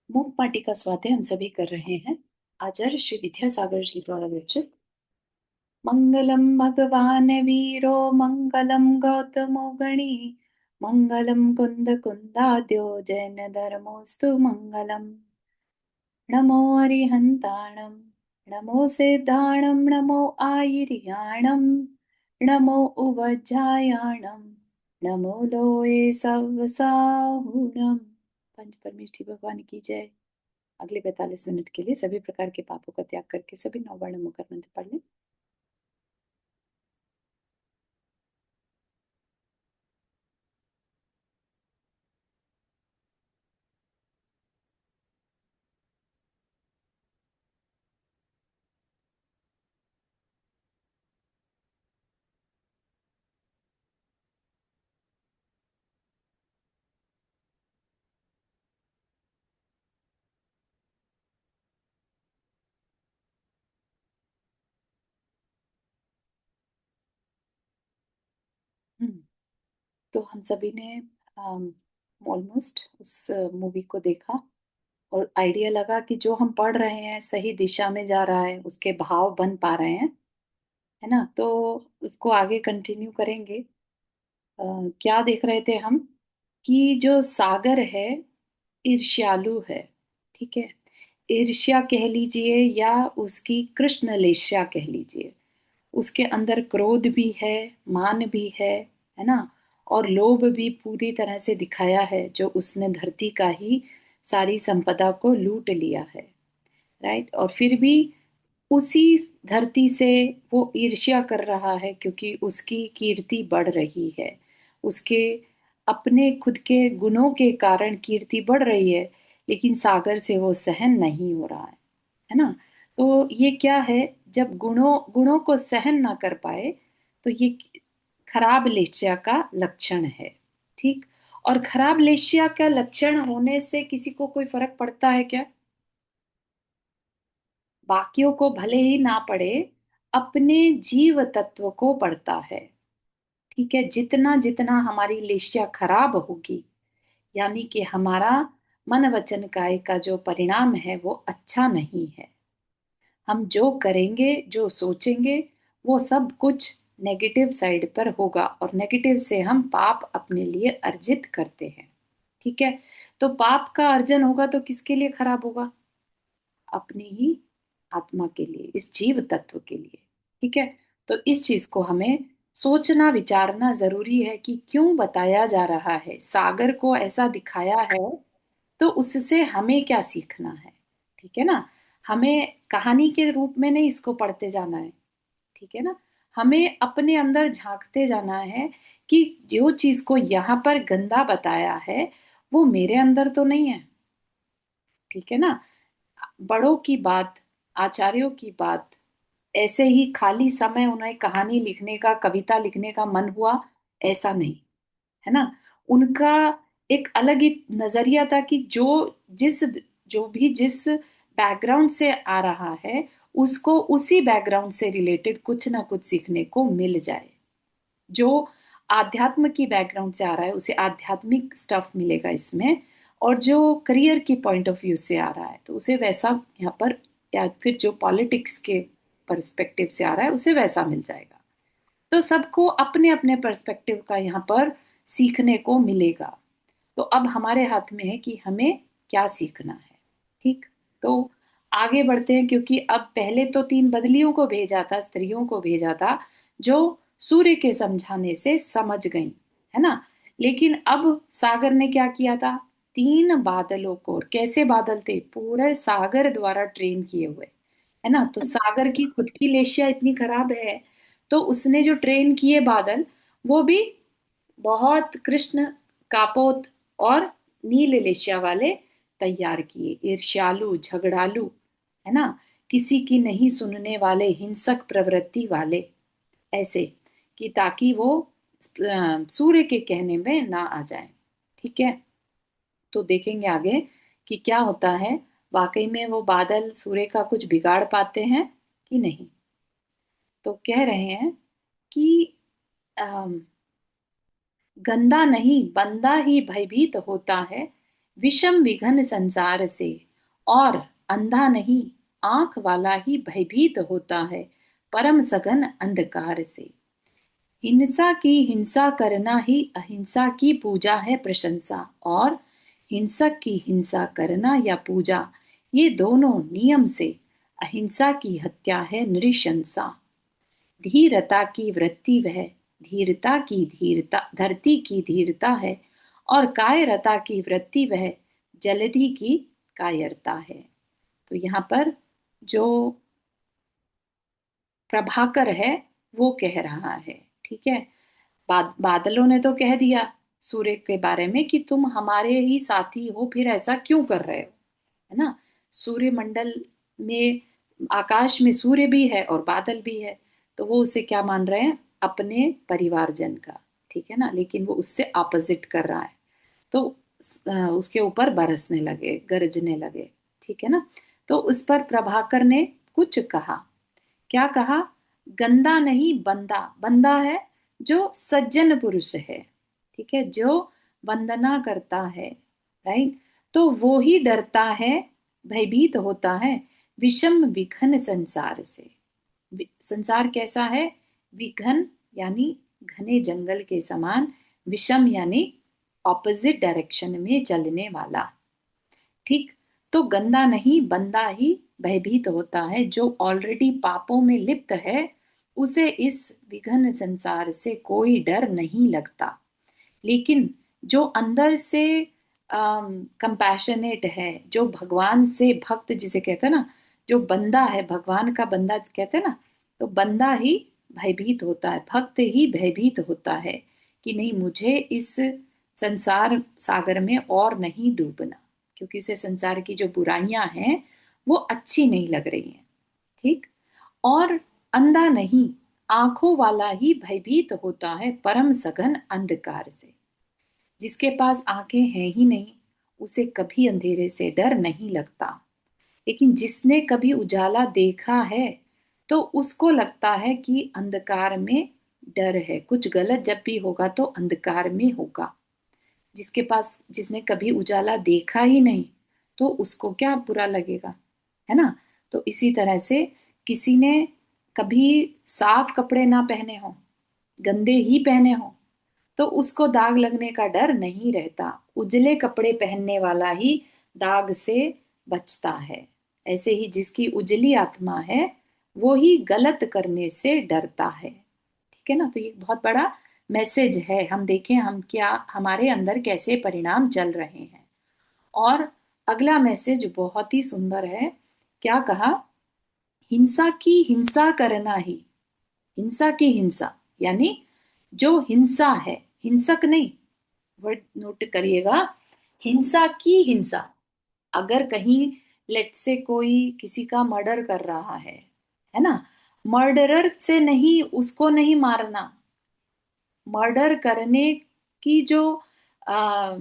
मूक पाटी का स्वाध्याय हम सभी कर रहे हैं। आचार्य श्री विद्यासागर जी द्वारा विरचित। मंगलम भगवान वीरो मंगलम गौतमो गणी मंगलम कुंद कुंदाद्यो जैन धर्मोस्तु मंगलम। नमो अरिहंताणम, नमो सिद्धाणम, नमो आयिर्याणम, नमो उवज्जायाणम, नमो लोये सवसाहुणम। पंच परमेष्ठी भगवान की जय। अगले 45 मिनट के लिए सभी प्रकार के पापों का त्याग करके सभी नौवर्ण मुखर मंत्र पढ़ लें। हम्म, तो हम सभी ने ऑलमोस्ट उस मूवी को देखा और आइडिया लगा कि जो हम पढ़ रहे हैं सही दिशा में जा रहा है, उसके भाव बन पा रहे हैं, है ना। तो उसको आगे कंटिन्यू करेंगे। क्या देख रहे थे हम कि जो सागर है ईर्ष्यालु है। ठीक है, ईर्ष्या कह लीजिए या उसकी कृष्ण लेस्या कह लीजिए। उसके अंदर क्रोध भी है, मान भी है ना। और लोभ भी पूरी तरह से दिखाया है, जो उसने धरती का ही सारी संपदा को लूट लिया है। राइट, और फिर भी उसी धरती से वो ईर्ष्या कर रहा है क्योंकि उसकी कीर्ति बढ़ रही है। उसके अपने खुद के गुणों के कारण कीर्ति बढ़ रही है, लेकिन सागर से वो सहन नहीं हो रहा है ना। तो ये क्या है, जब गुणों गुणों को सहन ना कर पाए तो ये खराब लेस्या का लक्षण है। ठीक, और खराब लेस्या का लक्षण होने से किसी को कोई फर्क पड़ता है क्या? बाकियों को भले ही ना पड़े, अपने जीव तत्व को पड़ता है। ठीक है, जितना जितना हमारी लेस्या खराब होगी, यानी कि हमारा मन वचन काया का जो परिणाम है वो अच्छा नहीं है। हम जो करेंगे, जो सोचेंगे, वो सब कुछ नेगेटिव साइड पर होगा, और नेगेटिव से हम पाप अपने लिए अर्जित करते हैं। ठीक है, तो पाप का अर्जन होगा तो किसके लिए खराब होगा? अपनी ही आत्मा के लिए, इस जीव तत्व के लिए। ठीक है, तो इस चीज को हमें सोचना विचारना जरूरी है कि क्यों बताया जा रहा है, सागर को ऐसा दिखाया है, तो उससे हमें क्या सीखना है। ठीक है ना, हमें कहानी के रूप में नहीं इसको पढ़ते जाना है। ठीक है ना, हमें अपने अंदर झांकते जाना है कि जो चीज को यहाँ पर गंदा बताया है वो मेरे अंदर तो नहीं है। ठीक है ना, बड़ों की बात, आचार्यों की बात, ऐसे ही खाली समय उन्हें कहानी लिखने का, कविता लिखने का मन हुआ, ऐसा नहीं, है ना। उनका एक अलग ही नजरिया था कि जो भी जिस बैकग्राउंड से आ रहा है, उसको उसी बैकग्राउंड से रिलेटेड कुछ ना कुछ सीखने को मिल जाए। जो आध्यात्म की बैकग्राउंड से आ रहा है उसे आध्यात्मिक स्टफ मिलेगा इसमें, और जो करियर की पॉइंट ऑफ व्यू से आ रहा है तो उसे वैसा यहाँ पर, या फिर जो पॉलिटिक्स के पर्सपेक्टिव से आ रहा है उसे वैसा मिल जाएगा। तो सबको अपने अपने पर्सपेक्टिव का यहाँ पर सीखने को मिलेगा। तो अब हमारे हाथ में है कि हमें क्या सीखना है। ठीक, तो आगे बढ़ते हैं, क्योंकि अब पहले तो 3 बदलियों को भेजा था, स्त्रियों को भेजा था, जो सूर्य के समझाने से समझ गई, है ना। लेकिन अब सागर ने क्या किया था, 3 बादलों को, और कैसे बादल थे, पूरे सागर द्वारा ट्रेन किए हुए, है ना। तो सागर की खुद की लेशिया इतनी खराब है, तो उसने जो ट्रेन किए बादल, वो भी बहुत कृष्ण कापोत और नील लेशिया वाले तैयार किए, ईर्ष्यालु झगड़ालू, है ना, किसी की नहीं सुनने वाले, हिंसक प्रवृत्ति वाले, ऐसे, कि ताकि वो सूर्य के कहने में ना आ जाए। ठीक है, तो देखेंगे आगे कि क्या होता है, वाकई में वो बादल सूर्य का कुछ बिगाड़ पाते हैं कि नहीं। तो कह रहे हैं कि अम, गंदा नहीं बंदा ही भयभीत होता है, विषम विघन संसार से, और अंधा नहीं आंख वाला ही भयभीत होता है परम सघन अंधकार से। हिंसा की हिंसा करना ही अहिंसा की पूजा है प्रशंसा, और हिंसक की हिंसा करना या पूजा, ये दोनों नियम से अहिंसा की हत्या है नृशंसा। धीरता की वृत्ति वह धीरता की धीरता धरती की धीरता है, और कायरता की वृत्ति वह जलधि की कायरता है। तो यहाँ पर जो प्रभाकर है वो कह रहा है, ठीक है। बादलों ने तो कह दिया सूर्य के बारे में कि तुम हमारे ही साथी हो, फिर ऐसा क्यों कर रहे हो, है ना। सूर्य मंडल में, आकाश में सूर्य भी है और बादल भी है, तो वो उसे क्या मान रहे हैं, अपने परिवारजन का, ठीक है ना। लेकिन वो उससे ऑपोजिट कर रहा है, तो उसके ऊपर बरसने लगे, गरजने लगे, ठीक है ना। तो उस पर प्रभाकर ने कुछ कहा, क्या कहा, गंदा नहीं बंदा, बंदा है जो सज्जन पुरुष है, ठीक है, जो वंदना करता है, राइट। तो वो ही डरता है, भयभीत होता है विषम विघन संसार से। संसार कैसा है, विघन यानी घने जंगल के समान, विषम यानी ऑपोजिट डायरेक्शन में चलने वाला, ठीक। तो गंदा नहीं बंदा ही भयभीत होता है, जो ऑलरेडी पापों में लिप्त है, उसे इस विघन संसार से कोई डर नहीं लगता। लेकिन जो अंदर से कंपैशनेट है, जो भगवान से भक्त जिसे कहते हैं ना, जो बंदा है, भगवान का बंदा कहते हैं ना, तो बंदा ही भयभीत होता है, भक्त ही भयभीत होता है कि नहीं, मुझे इस संसार सागर में और नहीं डूबना, क्योंकि उसे संसार की जो बुराइयां हैं वो अच्छी नहीं लग रही हैं, ठीक। और अंधा नहीं आंखों वाला ही भयभीत होता है परम सघन अंधकार से। जिसके पास आंखें हैं ही नहीं, उसे कभी अंधेरे से डर नहीं लगता। लेकिन जिसने कभी उजाला देखा है, तो उसको लगता है कि अंधकार में डर है, कुछ गलत जब भी होगा तो अंधकार में होगा। जिसने कभी उजाला देखा ही नहीं, तो उसको क्या बुरा लगेगा, है ना। तो इसी तरह से किसी ने कभी साफ कपड़े ना पहने हो, गंदे ही पहने हो, तो उसको दाग लगने का डर नहीं रहता। उजले कपड़े पहनने वाला ही दाग से बचता है। ऐसे ही जिसकी उजली आत्मा है, वो ही गलत करने से डरता है, ठीक है ना। तो ये बहुत बड़ा मैसेज है, हम देखें हम क्या, हमारे अंदर कैसे परिणाम चल रहे हैं। और अगला मैसेज बहुत ही सुंदर है, क्या कहा, हिंसा की हिंसा करना ही, हिंसा की हिंसा यानी जो हिंसा है, हिंसक नहीं, वर्ड नोट करिएगा, हिंसा की हिंसा। अगर कहीं लेट से कोई किसी का मर्डर कर रहा है ना, मर्डरर से नहीं, उसको नहीं मारना, मर्डर करने की जो आ,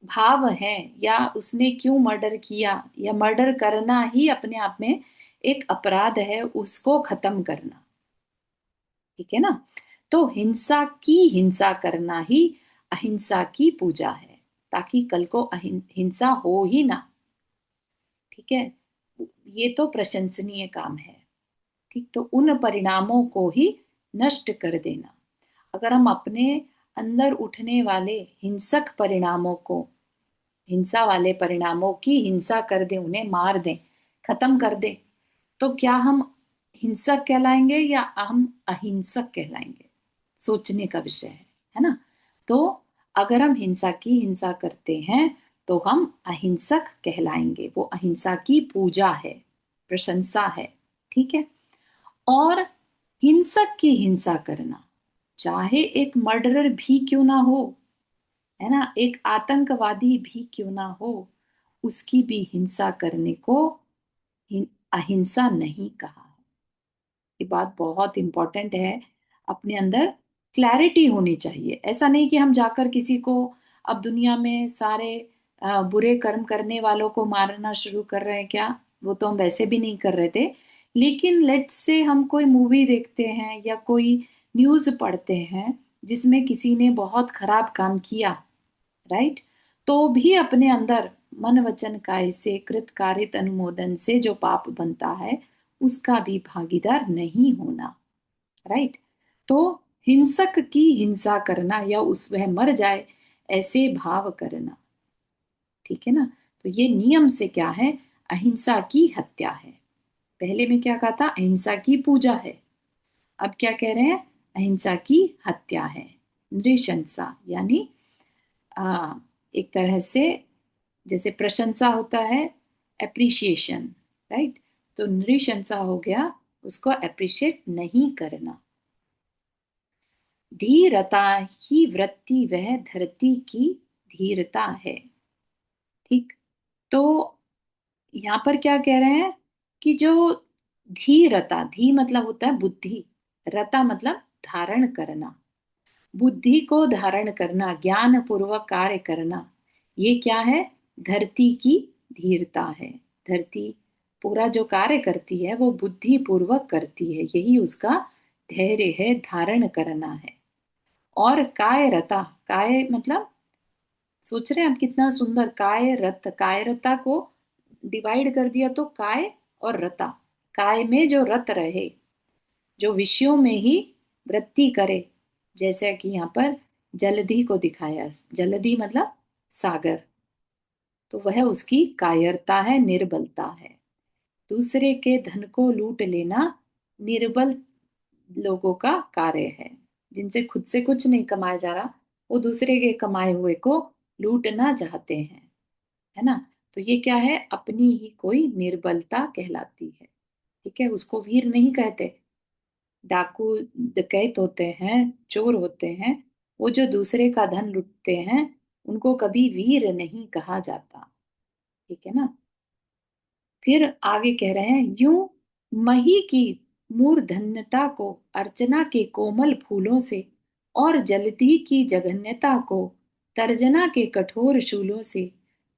भाव है, या उसने क्यों मर्डर किया, या मर्डर करना ही अपने आप में एक अपराध है, उसको खत्म करना, ठीक है ना। तो हिंसा की हिंसा करना ही अहिंसा की पूजा है, ताकि कल को हिंसा हो ही ना, ठीक है। ये तो प्रशंसनीय काम है, ठीक। तो उन परिणामों को ही नष्ट कर देना। अगर हम अपने अंदर उठने वाले हिंसक परिणामों को, हिंसा वाले परिणामों की हिंसा कर दें, उन्हें मार दें, खत्म कर दें, तो क्या हम हिंसक कहलाएंगे या हम अहिंसक कहलाएंगे, सोचने का विषय है ना। तो अगर हम हिंसा की हिंसा करते हैं, तो हम अहिंसक कहलाएंगे, वो अहिंसा की पूजा है, प्रशंसा है, ठीक है। और हिंसक की हिंसा करना, चाहे एक मर्डरर भी क्यों ना हो, है ना, एक आतंकवादी भी क्यों ना हो, उसकी भी हिंसा करने को अहिंसा नहीं कहा है। ये बात बहुत इंपॉर्टेंट है, अपने अंदर क्लैरिटी होनी चाहिए। ऐसा नहीं कि हम जाकर किसी को, अब दुनिया में सारे बुरे कर्म करने वालों को मारना शुरू कर रहे हैं क्या, वो तो हम वैसे भी नहीं कर रहे थे। लेकिन लेट्स से हम कोई मूवी देखते हैं या कोई न्यूज़ पढ़ते हैं जिसमें किसी ने बहुत खराब काम किया, राइट, तो भी अपने अंदर मन वचन काय से कृत कारित अनुमोदन से जो पाप बनता है उसका भी भागीदार नहीं होना। राइट। तो हिंसक की हिंसा करना या उस वह मर जाए ऐसे भाव करना। ठीक है ना। तो ये नियम से क्या है, अहिंसा की हत्या है। पहले में क्या कहा था, अहिंसा की पूजा है। अब क्या कह रहे हैं, अहिंसा की हत्या है। नृशंसा यानी आ, एक तरह से जैसे प्रशंसा होता है, एप्रिशिएशन। राइट। तो नृशंसा हो गया, उसको अप्रिशिएट नहीं करना। धीरता ही वृत्ति वह धरती की धीरता है। ठीक। तो यहाँ पर क्या कह रहे हैं कि जो धीरता, धी मतलब होता है बुद्धि, रता मतलब धारण करना, बुद्धि को धारण करना, ज्ञान पूर्वक कार्य करना, ये क्या है, धरती की धीरता है। धरती पूरा जो कार्य करती है वो बुद्धि पूर्वक करती है, यही उसका धैर्य है, धारण करना है। और काय रता, काय मतलब सोच रहे हैं हम कितना सुंदर, काय रत, काय रता को डिवाइड कर दिया तो काय और रता। काय में जो रत रहे, जो विषयों में ही वृत्ति करे, जैसे कि यहाँ पर जलधि को दिखाया, जलधि मतलब सागर, तो वह उसकी कायरता है, निर्बलता है। दूसरे के धन को लूट लेना निर्बल लोगों का कार्य है। जिनसे खुद से कुछ नहीं कमाया जा रहा, वो दूसरे के कमाए हुए को लूटना चाहते हैं, है ना। तो ये क्या है, अपनी ही कोई निर्बलता कहलाती है। ठीक है, उसको वीर नहीं कहते। डाकू डकैत होते हैं, चोर होते हैं, वो जो दूसरे का धन लूटते हैं, उनको कभी वीर नहीं कहा जाता। ठीक है ना। फिर आगे कह रहे हैं, यूं मही की मूर्धन्यता को अर्चना के कोमल फूलों से और जलती की जघन्यता को तर्जना के कठोर शूलों से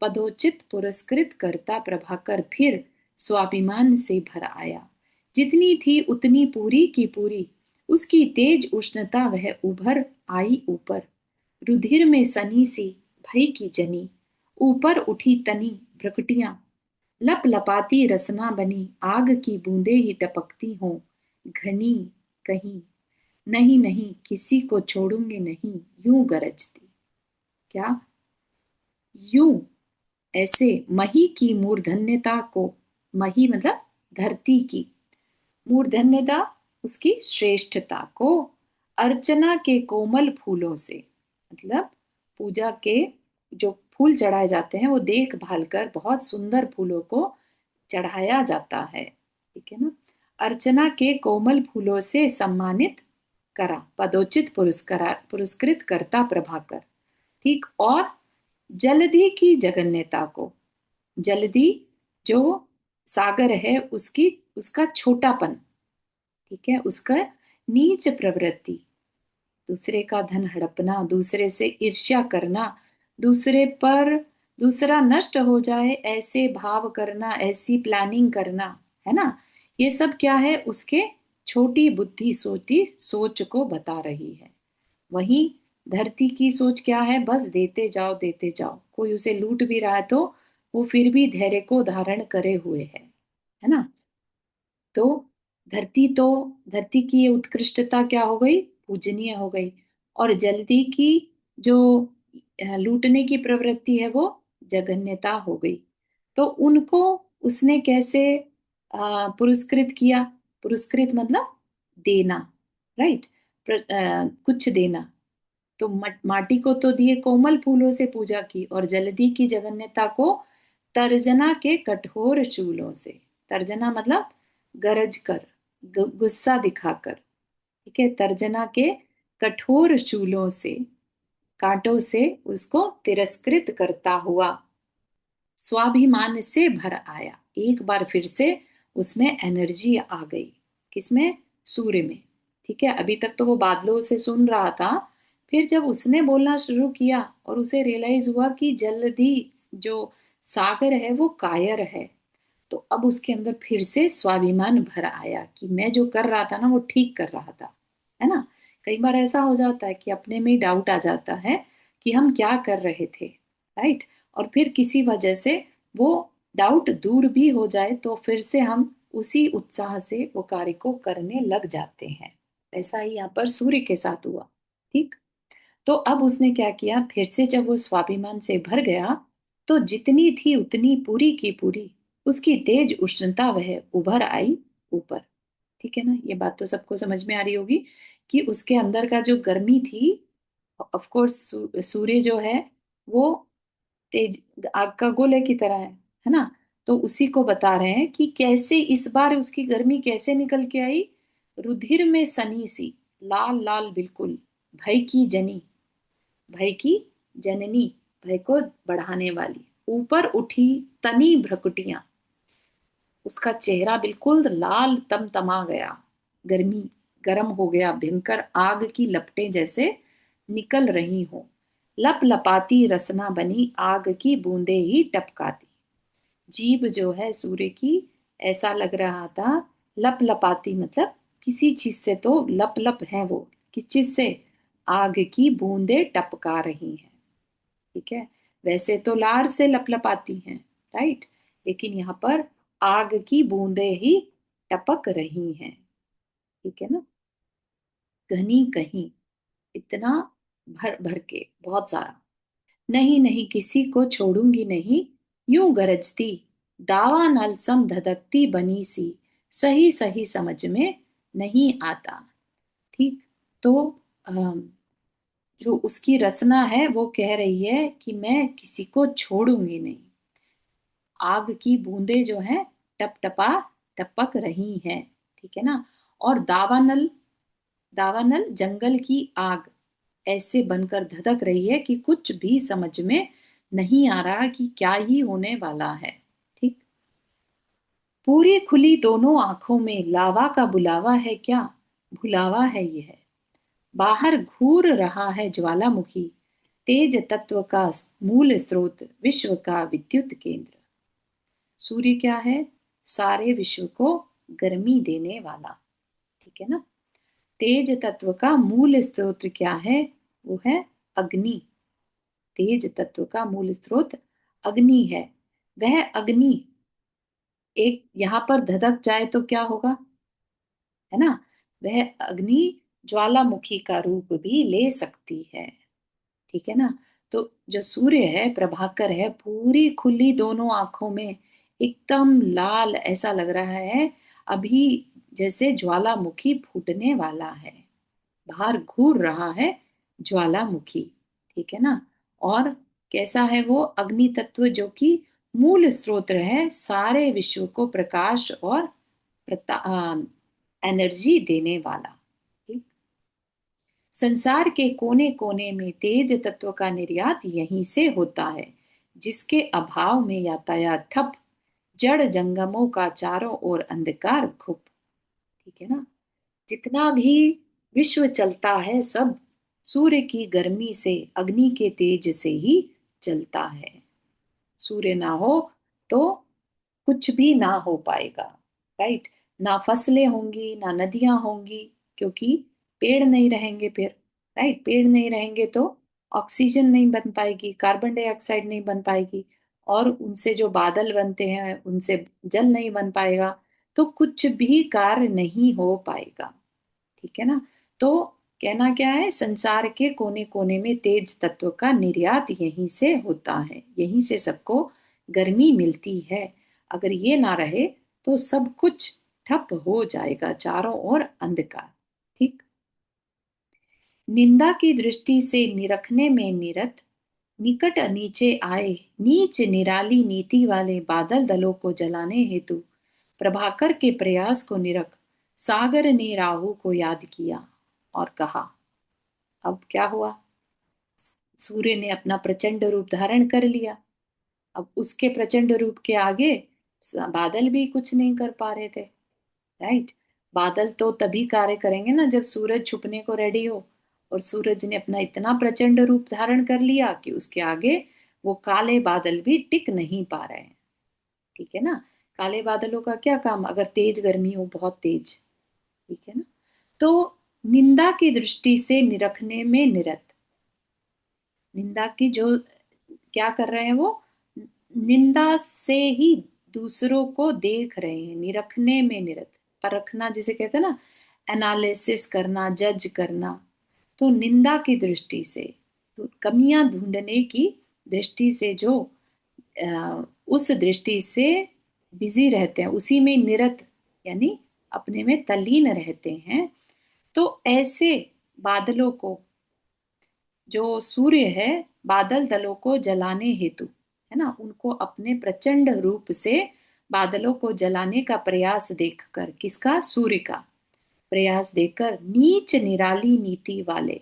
पदोचित पुरस्कृत करता प्रभाकर फिर स्वाभिमान से भर आया। जितनी थी उतनी पूरी की पूरी उसकी तेज उष्णता वह उभर आई ऊपर। रुधिर में सनी सी भई की जनी ऊपर उठी तनी भ्रकुटियां लप लपाती रसना बनी आग की बूंदे ही टपकती हों घनी कहीं नहीं नहीं किसी को छोड़ूंगे नहीं यूं गरजती। क्या, यूं ऐसे मही की मूर्धन्यता को, मही मतलब धरती की, मूर्धन्यता उसकी श्रेष्ठता को, अर्चना के कोमल फूलों से मतलब पूजा के जो फूल चढ़ाए जाते हैं वो देखभाल कर बहुत सुंदर फूलों को चढ़ाया जाता है। ठीक है ना। अर्चना के कोमल फूलों से सम्मानित करा, पदोचित पुरस्कार पुरस्कृत करता प्रभाकर। ठीक। और जलधि की जगन्यता को, जलधि जो सागर है उसकी, उसका छोटापन, ठीक है, उसका नीच प्रवृत्ति, दूसरे का धन हड़पना, दूसरे से ईर्ष्या करना, दूसरे पर दूसरा नष्ट हो जाए ऐसे भाव करना, ऐसी प्लानिंग करना, है ना। ये सब क्या है, उसके छोटी बुद्धि सोची सोच को बता रही है। वहीं धरती की सोच क्या है, बस देते जाओ देते जाओ, कोई उसे लूट भी रहा है तो वो फिर भी धैर्य को धारण करे हुए है ना। तो तो धरती की ये उत्कृष्टता क्या हो गई, पूजनीय हो गई। और जल्दी की जो लूटने की प्रवृत्ति है वो जघन्यता हो गई। तो उनको उसने कैसे पुरस्कृत किया, पुरस्कृत मतलब देना। राइट। कुछ देना। तो माटी को तो दिए, कोमल फूलों से पूजा की, और जलधि की जघन्यता को तर्जना के कठोर चूलों से, तर्जना मतलब गरज कर, गुस्सा दिखाकर, ठीक है, तर्जना के कठोर चूलों से, कांटों से उसको तिरस्कृत करता हुआ स्वाभिमान से भर आया। एक बार फिर से उसमें एनर्जी आ गई, किसमें, सूर्य में। ठीक है, अभी तक तो वो बादलों से सुन रहा था, फिर जब उसने बोलना शुरू किया और उसे रियलाइज हुआ कि जल्दी जो सागर है वो कायर है, तो अब उसके अंदर फिर से स्वाभिमान भर आया कि मैं जो कर रहा था ना वो ठीक कर रहा था, है ना। कई बार ऐसा हो जाता है कि अपने में ही डाउट आ जाता है कि हम क्या कर रहे थे, राइट। और फिर किसी वजह से वो डाउट दूर भी हो जाए तो फिर से हम उसी उत्साह से वो कार्य को करने लग जाते हैं। ऐसा ही यहाँ पर सूर्य के साथ हुआ। ठीक। तो अब उसने क्या किया, फिर से जब वो स्वाभिमान से भर गया तो जितनी थी उतनी पूरी की पूरी उसकी तेज उष्णता वह उभर आई ऊपर। ठीक है ना, ये बात तो सबको समझ में आ रही होगी कि उसके अंदर का जो गर्मी थी, ऑफ कोर्स सूर्य जो है वो तेज आग का गोले की तरह है ना। तो उसी को बता रहे हैं कि कैसे इस बार उसकी गर्मी कैसे निकल के आई, रुधिर में सनी सी, लाल लाल बिल्कुल, भय की जनी, भय की जननी, भय को बढ़ाने वाली, ऊपर उठी तनी भ्रकुटियां, उसका चेहरा बिल्कुल लाल तमतमा गया, गर्मी गर्म हो गया, भयंकर आग की लपटें जैसे निकल रही हो, लप लपाती रसना बनी आग की बूंदे ही टपकाती। जीभ जो है सूर्य की, ऐसा लग रहा था, लप लपाती मतलब किसी चीज से तो लप लप है वो, किस चीज से, आग की बूंदे टपका रही हैं। ठीक है, वैसे तो लार से लपलपाती हैं, राइट, लेकिन यहाँ पर आग की बूंदे ही टपक रही हैं। ठीक है ना, घनी कहीं, इतना भर भर के, बहुत सारा, नहीं नहीं किसी को छोड़ूंगी नहीं, यूं गरजती, दावा नल सम धधकती बनी सी, सही सही समझ में नहीं आता। ठीक। तो अम, जो उसकी रचना है वो कह रही है कि मैं किसी को छोड़ूंगी नहीं, आग की बूंदें जो हैं टप टपा टपक रही हैं। ठीक है ना, और दावानल, दावानल जंगल की आग ऐसे बनकर धधक रही है कि कुछ भी समझ में नहीं आ रहा कि क्या ही होने वाला है। ठीक। पूरी खुली दोनों आंखों में लावा का बुलावा है क्या, भुलावा है यह, बाहर घूर रहा है ज्वालामुखी, तेज तत्व का मूल स्रोत, विश्व का विद्युत केंद्र। सूर्य क्या है, सारे विश्व को गर्मी देने वाला। ठीक है ना, तेज तत्व का मूल स्रोत क्या है, वो है अग्नि। तेज तत्व का मूल स्रोत अग्नि है। वह अग्नि एक यहाँ पर धधक जाए तो क्या होगा, है ना, वह अग्नि ज्वालामुखी का रूप भी ले सकती है। ठीक है ना, तो जो सूर्य है, प्रभाकर है, पूरी खुली दोनों आंखों में एकदम लाल ऐसा लग रहा है अभी, जैसे ज्वालामुखी फूटने वाला है, बाहर घूर रहा है ज्वालामुखी। ठीक है ना, और कैसा है वो अग्नि तत्व, जो कि मूल स्रोत है सारे विश्व को प्रकाश और एनर्जी देने वाला। ठीक? संसार के कोने कोने में तेज तत्व का निर्यात यहीं से होता है, जिसके अभाव में यातायात ठप, जड़ जंगमों का चारों ओर अंधकार घुप। ठीक है ना, जितना भी विश्व चलता है सब सूर्य की गर्मी से, अग्नि के तेज से ही चलता है। सूर्य ना हो तो कुछ भी ना हो पाएगा, राइट। ना फसलें होंगी ना नदियां होंगी, क्योंकि पेड़ नहीं रहेंगे फिर, राइट, पेड़ नहीं रहेंगे तो ऑक्सीजन नहीं बन पाएगी, कार्बन डाइऑक्साइड नहीं बन पाएगी, और उनसे जो बादल बनते हैं उनसे जल नहीं बन पाएगा, तो कुछ भी कार्य नहीं हो पाएगा। ठीक है ना, तो कहना क्या है, संसार के कोने कोने में तेज तत्व का निर्यात यहीं से होता है, यहीं से सबको गर्मी मिलती है। अगर ये ना रहे तो सब कुछ ठप हो जाएगा, चारों ओर अंधकार। ठीक। निंदा की दृष्टि से निरखने में निरत, निकट नीचे आए नीच निराली नीति वाले बादल दलों को जलाने हेतु प्रभाकर के प्रयास को निरख सागर ने राहु को याद किया और कहा। अब क्या हुआ, सूर्य ने अपना प्रचंड रूप धारण कर लिया। अब उसके प्रचंड रूप के आगे बादल भी कुछ नहीं कर पा रहे थे, राइट। बादल तो तभी कार्य करेंगे ना जब सूरज छुपने को रेडी हो, और सूरज ने अपना इतना प्रचंड रूप धारण कर लिया कि उसके आगे वो काले बादल भी टिक नहीं पा रहे हैं। ठीक है ना, काले बादलों का क्या काम, अगर तेज गर्मी हो बहुत तेज। ठीक है ना, तो निंदा की दृष्टि से निरखने में निरत, निंदा की जो क्या कर रहे हैं वो? निंदा से ही दूसरों को देख रहे हैं, निरखने में निरत, परखना जिसे कहते हैं ना, एनालिसिस करना, जज करना। तो निंदा की दृष्टि से, तो कमियां ढूंढने की दृष्टि से जो उस दृष्टि से बिजी रहते हैं, उसी में निरत, यानी अपने में तल्लीन रहते हैं। तो ऐसे बादलों को, जो सूर्य है, बादल दलों को जलाने हेतु, है ना, उनको अपने प्रचंड रूप से बादलों को जलाने का प्रयास देखकर, किसका? सूर्य का प्रयास देखकर, नीच निराली नीति वाले,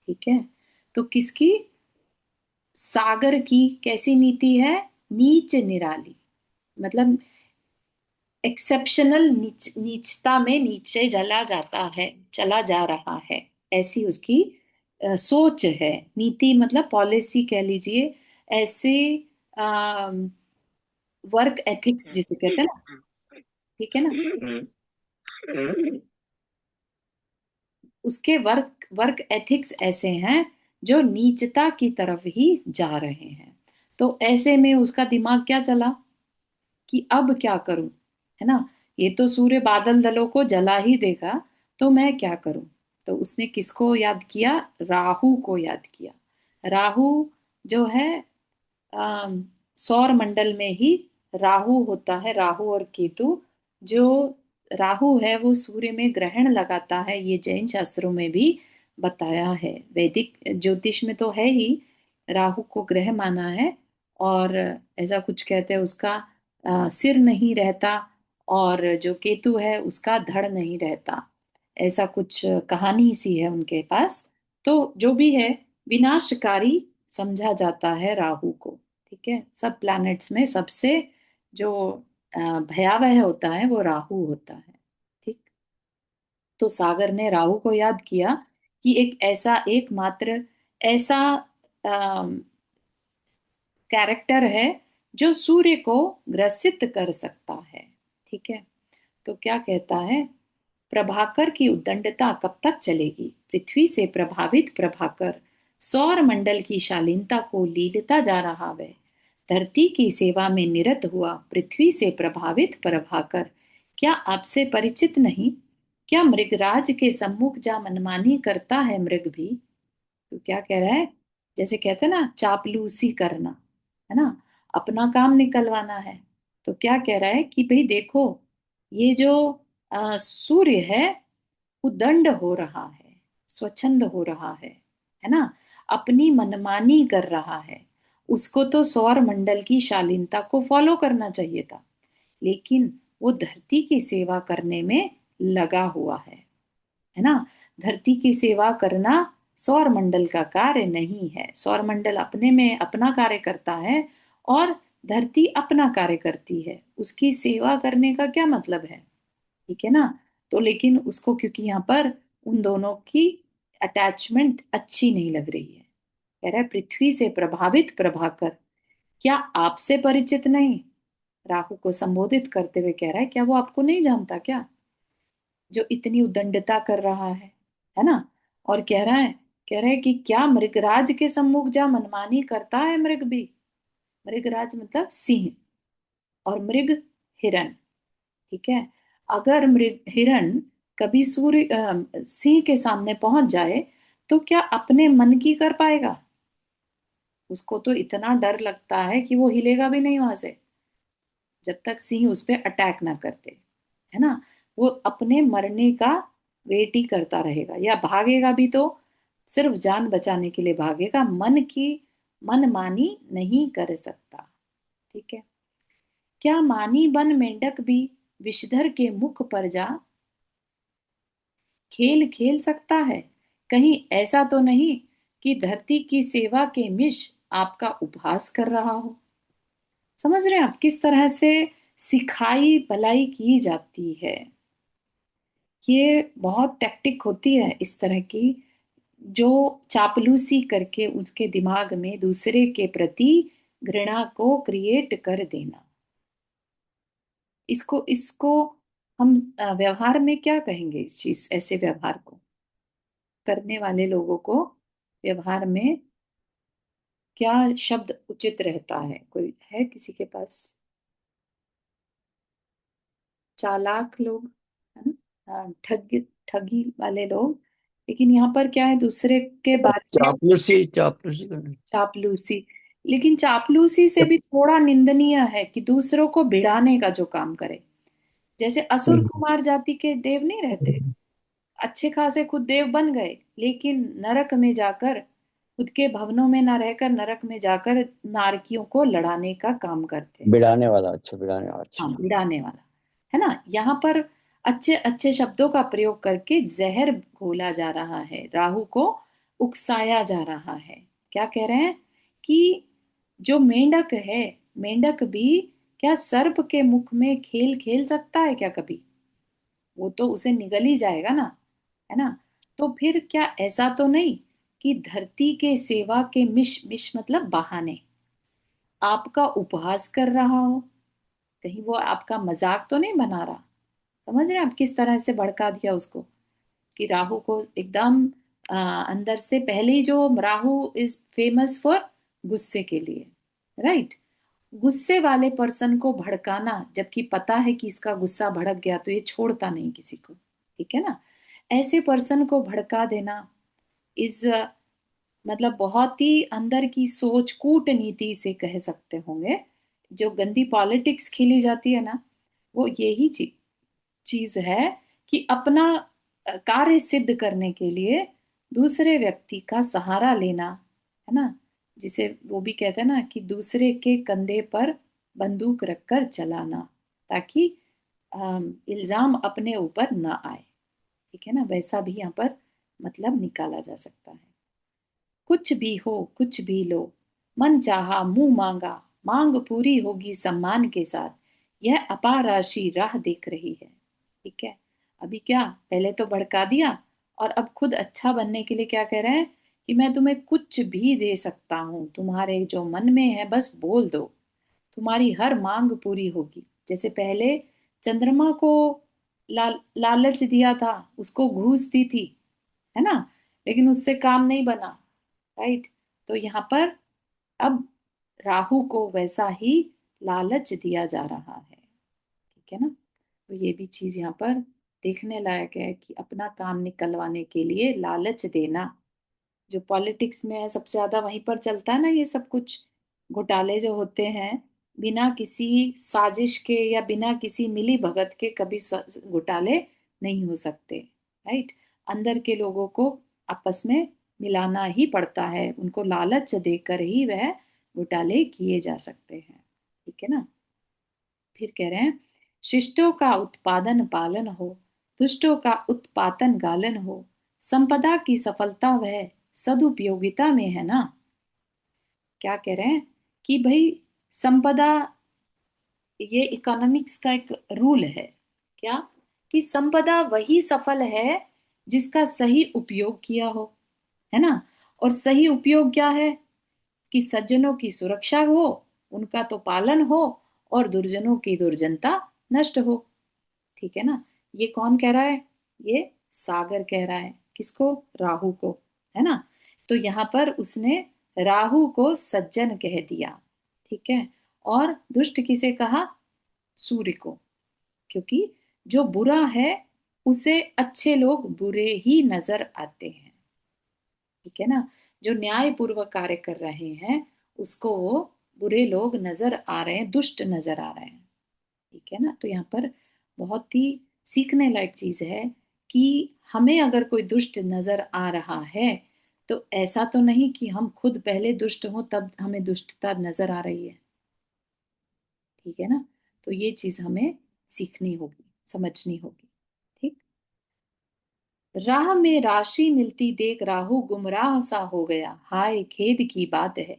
ठीक है, तो किसकी? सागर की कैसी नीति है? नीच निराली, मतलब एक्सेप्शनल नीचता में नीचे जला जाता है, चला जा रहा है, ऐसी उसकी सोच है। नीति मतलब पॉलिसी कह लीजिए, ऐसे वर्क एथिक्स जिसे कहते हैं ना, ठीक है ना, उसके वर्क वर्क एथिक्स ऐसे हैं जो नीचता की तरफ ही जा रहे हैं। तो ऐसे में उसका दिमाग क्या चला कि अब क्या करूं, है ना, ये तो सूर्य बादल दलों को जला ही देगा, तो मैं क्या करूं? तो उसने किसको याद किया? राहु को याद किया। राहु जो है, अम, सौर मंडल में ही राहु होता है, राहु और केतु। जो राहु है वो सूर्य में ग्रहण लगाता है, ये जैन शास्त्रों में भी बताया है, वैदिक ज्योतिष में तो है ही, राहु को ग्रह माना है। और ऐसा कुछ कहते हैं उसका सिर नहीं रहता, और जो केतु है उसका धड़ नहीं रहता, ऐसा कुछ कहानी सी है उनके पास। तो जो भी है, विनाशकारी समझा जाता है राहु को, ठीक है, सब प्लैनेट्स में सबसे जो भयावह होता है वो राहु होता है, ठीक। तो सागर ने राहु को याद किया कि एक ऐसा एकमात्र ऐसा कैरेक्टर है जो सूर्य को ग्रसित कर सकता है, ठीक है। तो क्या कहता है? प्रभाकर की उद्दंडता कब तक चलेगी? पृथ्वी से प्रभावित प्रभाकर सौर मंडल की शालीनता को लीलता जा रहा वह, धरती की सेवा में निरत हुआ पृथ्वी से प्रभावित प्रभाकर क्या आपसे परिचित नहीं? क्या मृगराज के सम्मुख जा मनमानी करता है मृग भी? तो क्या कह रहा है? जैसे कहते हैं ना, चापलूसी करना, है ना, अपना काम निकलवाना है। तो क्या कह रहा है कि भाई देखो, ये जो सूर्य है, उदंड हो रहा है, स्वच्छंद हो रहा है ना, अपनी मनमानी कर रहा है। उसको तो सौर मंडल की शालीनता को फॉलो करना चाहिए था, लेकिन वो धरती की सेवा करने में लगा हुआ है ना। धरती की सेवा करना सौर मंडल का कार्य नहीं है। सौर मंडल अपने में अपना कार्य करता है, और धरती अपना कार्य करती है। उसकी सेवा करने का क्या मतलब है? ठीक है ना। तो लेकिन उसको, क्योंकि यहाँ पर उन दोनों की अटैचमेंट अच्छी नहीं लग रही है, कह रहा है पृथ्वी से प्रभावित प्रभाकर क्या आपसे परिचित नहीं? राहु को संबोधित करते हुए कह रहा है, क्या वो आपको नहीं जानता क्या, जो इतनी उद्दंडता कर रहा है ना। और कह रहा है कि क्या मृगराज के सम्मुख जा मनमानी करता है मृग भी? मृगराज मतलब सिंह, और मृग हिरण, ठीक है। अगर मृग हिरण कभी सूर्य सिंह के सामने पहुंच जाए, तो क्या अपने मन की कर पाएगा? उसको तो इतना डर लगता है कि वो हिलेगा भी नहीं वहां से, जब तक सिंह उस पर अटैक ना करते, है ना। वो अपने मरने का वेट ही करता रहेगा, या भागेगा भी तो सिर्फ जान बचाने के लिए भागेगा, मनमानी नहीं कर सकता, ठीक है। क्या मानी बन मेंढक भी विषधर के मुख पर जा खेल खेल सकता है? कहीं ऐसा तो नहीं कि धरती की सेवा के मिश आपका उपहास कर रहा हो? समझ रहे हैं आप किस तरह से सिखाई भलाई की जाती है? ये बहुत टैक्टिक होती है इस तरह की, जो चापलूसी करके उसके दिमाग में दूसरे के प्रति घृणा को क्रिएट कर देना। इसको इसको हम व्यवहार में क्या कहेंगे? इस चीज, ऐसे व्यवहार को करने वाले लोगों को व्यवहार में क्या शब्द उचित रहता है? कोई है किसी के पास? चालाक लोग, है ना? हाँ, ठगी वाले लोग। लेकिन यहाँ पर क्या है, दूसरे के बारे में। चापलूसी, चापलूसी करना। चापलूसी। लेकिन चापलूसी से भी थोड़ा निंदनीय है कि दूसरों को भिड़ाने का जो काम करे। जैसे असुर हम्म, कुमार जाति के देव नहीं रहते, अच्छे खासे खुद देव बन गए, लेकिन नरक में जाकर, खुद के भवनों में ना रहकर नरक में जाकर नारकियों को लड़ाने का काम करते। बिड़ाने वाला, अच्छा बिड़ाने वाला, हाँ, अच्छा। भिड़ाने वाला, है ना? यहाँ पर अच्छे अच्छे शब्दों का प्रयोग करके जहर घोला जा रहा है, राहु को उकसाया जा रहा है। क्या कह रहे हैं कि जो मेंढक है, मेंढक भी क्या सर्प के मुख में खेल खेल सकता है क्या कभी? वो तो उसे निगल ही जाएगा ना, है ना? तो फिर क्या ऐसा तो नहीं कि धरती के सेवा के मिश मिश मतलब बहाने आपका उपहास कर रहा हो? कहीं वो आपका मजाक तो नहीं बना रहा? समझ रहे हैं आप किस तरह से भड़का दिया उसको? कि राहु को एकदम अंदर से, पहले ही जो राहु इज फेमस फॉर गुस्से के लिए, राइट? गुस्से वाले पर्सन को भड़काना, जबकि पता है कि इसका गुस्सा भड़क गया तो ये छोड़ता नहीं किसी को, ठीक है ना? ऐसे पर्सन को भड़का देना इस मतलब बहुत ही अंदर की सोच, कूटनीति से कह सकते होंगे। जो गंदी पॉलिटिक्स खेली जाती है ना, वो यही चीज है कि अपना कार्य सिद्ध करने के लिए दूसरे व्यक्ति का सहारा लेना, है ना? जिसे वो भी कहते हैं ना कि दूसरे के कंधे पर बंदूक रखकर चलाना, ताकि इल्जाम अपने ऊपर ना आए। ठीक है ना? वैसा भी यहाँ पर मतलब निकाला जा सकता है। कुछ भी हो, कुछ भी लो, मन चाहा मुंह मांगा, मांग पूरी होगी सम्मान के साथ, यह अपार राशि राह देख रही है। ठीक है? अभी क्या, पहले तो भड़का दिया, और अब खुद अच्छा बनने के लिए क्या कह रहे हैं कि मैं तुम्हें कुछ भी दे सकता हूं, तुम्हारे जो मन में है बस बोल दो, तुम्हारी हर मांग पूरी होगी। जैसे पहले चंद्रमा को लालच दिया था, उसको घूस दी थी, है ना? लेकिन उससे काम नहीं बना, राइट? तो यहाँ पर अब राहु को वैसा ही लालच दिया जा रहा है। ठीक है ना? तो ये भी चीज यहाँ पर देखने लायक है कि अपना काम निकलवाने के लिए लालच देना, जो पॉलिटिक्स में है सबसे ज्यादा वहीं पर चलता है ना। ये सब कुछ घोटाले जो होते हैं, बिना किसी साजिश के या बिना किसी मिली भगत के कभी घोटाले नहीं हो सकते, राइट? अंदर के लोगों को आपस में मिलाना ही पड़ता है, उनको लालच देकर ही वह घोटाले किए जा सकते हैं। ठीक है ना? फिर कह रहे हैं, शिष्टों का उत्पादन पालन हो, दुष्टों का उत्पातन गालन हो, संपदा की सफलता वह सदुपयोगिता में है ना। क्या कह रहे हैं कि भाई संपदा, ये इकोनॉमिक्स का एक रूल है। क्या? कि संपदा वही सफल है जिसका सही उपयोग किया हो, है ना? और सही उपयोग क्या है? कि सज्जनों की सुरक्षा हो, उनका तो पालन हो, और दुर्जनों की दुर्जनता नष्ट हो। ठीक है ना? ये कौन कह रहा है? ये सागर कह रहा है। किसको? राहु को, है ना? तो यहाँ पर उसने राहु को सज्जन कह दिया, ठीक है? और दुष्ट किसे कहा? सूर्य को। क्योंकि जो बुरा है उसे अच्छे लोग बुरे ही नजर आते हैं। ठीक है ना? जो न्याय पूर्वक कार्य कर रहे हैं उसको वो बुरे लोग नजर आ रहे हैं, दुष्ट नजर आ रहे हैं। ठीक है ना? तो यहाँ पर बहुत ही सीखने लायक चीज है कि हमें अगर कोई दुष्ट नजर आ रहा है, तो ऐसा तो नहीं कि हम खुद पहले दुष्ट हों तब हमें दुष्टता नजर आ रही है। ठीक है ना? तो ये चीज हमें सीखनी होगी, समझनी होगी। ठीक। राह में राशि मिलती देख राहु गुमराह सा हो गया, हाय खेद की बात है,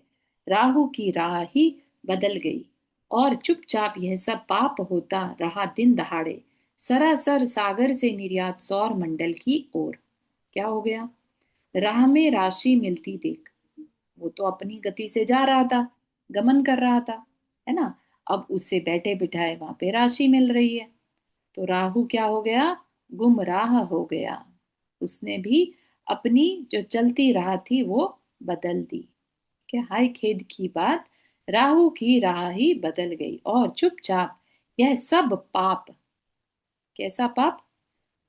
राहु की राह ही बदल गई, और चुपचाप यह सब पाप होता रहा दिन दहाड़े, सरासर सागर से निर्यात सौर मंडल की ओर। क्या हो गया? राह में राशि मिलती देख, वो तो अपनी गति से जा रहा था, गमन कर रहा था, है ना? अब उससे बैठे बिठाए वहां पे राशि मिल रही है, तो राहु क्या हो गया? गुमराह हो गया। उसने भी अपनी जो चलती राह थी वो बदल दी। क्या हाय खेद की बात, राहु की राह ही बदल गई और चुपचाप यह सब पाप, कैसा पाप,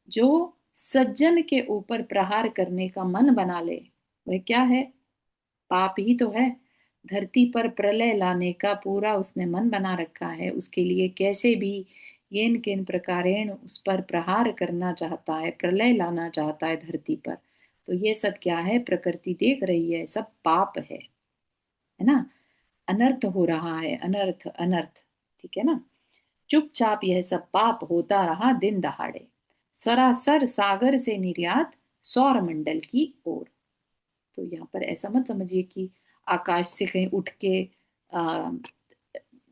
जो सज्जन के ऊपर प्रहार करने का मन बना ले, वह क्या है, पाप ही तो है। धरती पर प्रलय लाने का पूरा उसने मन बना रखा है, उसके लिए कैसे भी येन केन प्रकारेण उस पर प्रहार करना चाहता है, प्रलय लाना चाहता है धरती पर। तो ये सब क्या है, प्रकृति देख रही है, सब पाप है ना। अनर्थ हो रहा है, अनर्थ अनर्थ, ठीक है ना। चुपचाप यह सब पाप होता रहा दिन दहाड़े, सरासर सागर से निर्यात सौर मंडल की ओर। तो यहाँ पर ऐसा मत समझिए कि आकाश से कहीं उठ के आ,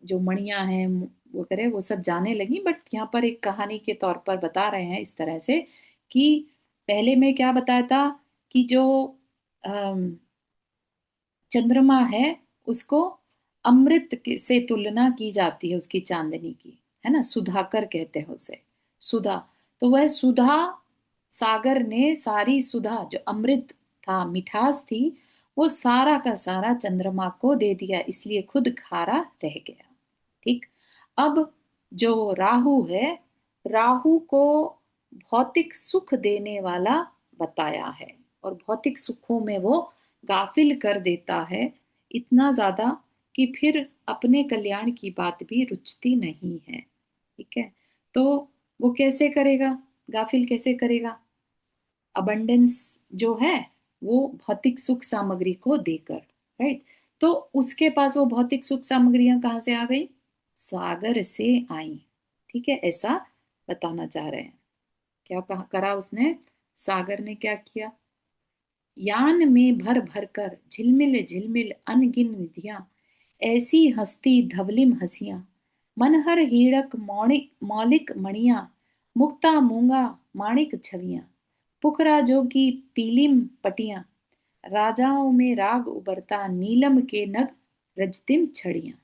जो मणियां हैं वो करे वो सब जाने लगी, बट यहाँ पर एक कहानी के तौर पर बता रहे हैं इस तरह से कि पहले में क्या बताया था कि जो चंद्रमा है उसको से तुलना की जाती है, उसकी चांदनी की, है ना, सुधाकर कहते हैं उसे, सुधा। तो वह सुधा, सागर ने सारी सुधा जो अमृत था, मिठास थी, वो सारा का सारा चंद्रमा को दे दिया, इसलिए खुद खारा रह गया। ठीक। अब जो राहु है, राहु को भौतिक सुख देने वाला बताया है, और भौतिक सुखों में वो गाफिल कर देता है इतना ज्यादा कि फिर अपने कल्याण की बात भी रुचती नहीं है। ठीक है। तो वो कैसे करेगा, गाफिल कैसे करेगा, अबंडेंस जो है वो भौतिक सुख सामग्री को देकर, राइट। तो उसके पास वो भौतिक सुख सामग्रियां कहाँ से आ गई, सागर से आई। ठीक है, ऐसा बताना चाह रहे हैं। क्या कहा करा उसने, सागर ने क्या किया, यान में भर भर कर झिलमिल झिलमिल अनगिन निधियां, ऐसी हंसती धवलिम हंसियां, मनहर हीरक मौणिक मौलिक मणियां, मुक्ता मूंगा माणिक छवियां, पुखरा जोगी पीलिम पटियां, राजाओं में राग उबरता नीलम के नग रजतिम छड़ियां।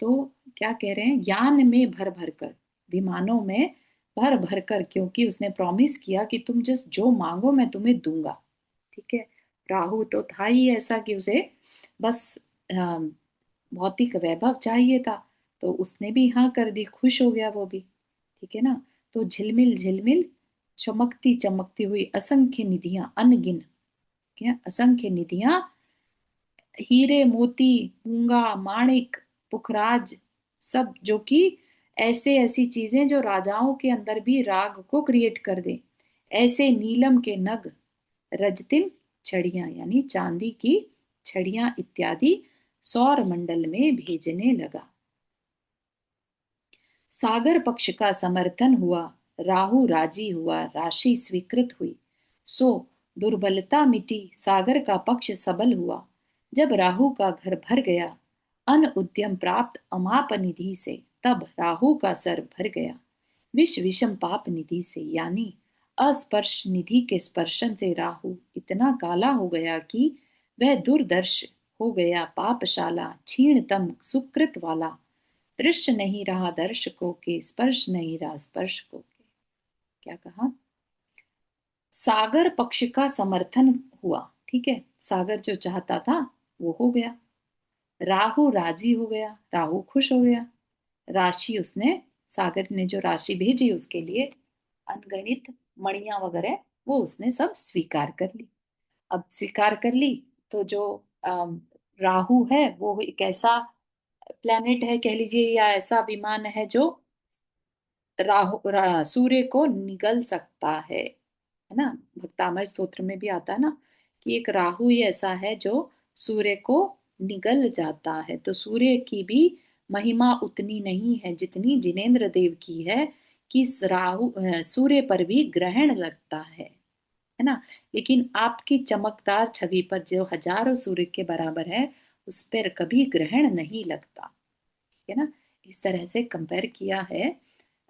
तो क्या कह रहे हैं, यान में भर भर कर, विमानों में भर भर कर, क्योंकि उसने प्रॉमिस किया कि तुम जिस जो मांगो मैं तुम्हें दूंगा। ठीक है। राहु तो था ही ऐसा कि उसे बस भौतिक वैभव चाहिए था, तो उसने भी हाँ कर दी, खुश हो गया वो भी। ठीक है ना। तो झिलमिल झिलमिल चमकती चमकती हुई असंख्य निधियां, अनगिन, क्या असंख्य निधियां, हीरे मोती मूंगा माणिक पुखराज, सब जो कि ऐसे ऐसी चीजें जो राजाओं के अंदर भी राग को क्रिएट कर दे, ऐसे नीलम के नग, रजतिम छड़ियां यानी चांदी की छड़ियां इत्यादि सौर मंडल में भेजने लगा। सागर पक्ष का समर्थन हुआ, राहु राजी हुआ, राशि स्वीकृत हुई, सो दुर्बलता मिटी, सागर का पक्ष सबल हुआ। जब राहु का घर भर गया अन उद्यम प्राप्त अमाप निधि से, तब राहु का सर भर गया विष विषम पाप निधि से, यानी अस्पर्श निधि के स्पर्शन से राहु इतना काला हो गया कि वह दुर्दर्श हो गया, पापशाला क्षीणतम सुकृत वाला, दृश्य नहीं रहा दर्शकों के, स्पर्श नहीं रहा स्पर्शकों के। क्या कहा, सागर पक्ष का समर्थन हुआ। ठीक है, सागर जो चाहता था वो हो गया, राहु राजी हो गया, राहु खुश हो गया, राशि उसने, सागर ने जो राशि भेजी उसके लिए अनगणित मणियां वगैरह, वो उसने सब स्वीकार कर ली। अब स्वीकार कर ली तो जो राहु है वो एक ऐसा प्लेनेट है कह लीजिए, या ऐसा विमान है जो सूर्य को निगल सकता है ना। भक्तामय स्तोत्र में भी आता है ना कि एक राहु ही ऐसा है जो सूर्य को निगल जाता है। तो सूर्य की भी महिमा उतनी नहीं है जितनी जिनेंद्र देव की है, कि सूर्य पर भी ग्रहण लगता है ना। लेकिन आपकी चमकदार छवि पर जो हजारों सूर्य के बराबर है, उस पर कभी ग्रहण नहीं लगता, है ना। इस तरह से कंपेयर किया है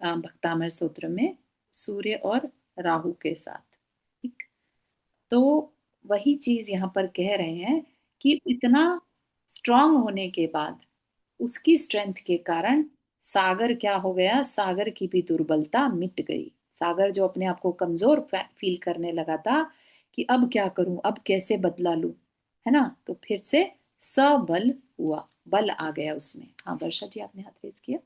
भक्तामर सूत्र में सूर्य और राहु के साथ। ठीक। तो वही चीज यहाँ पर कह रहे हैं कि इतना स्ट्रांग होने के बाद, उसकी स्ट्रेंथ के कारण सागर क्या हो गया, सागर की भी दुर्बलता मिट गई। सागर जो अपने आप को कमजोर फील करने लगा था कि अब क्या करूं, अब कैसे बदला लूं, है ना। तो फिर से सबल हुआ, बल आ गया उसमें। हाँ वर्षा जी, आपने हाथ रेज किया।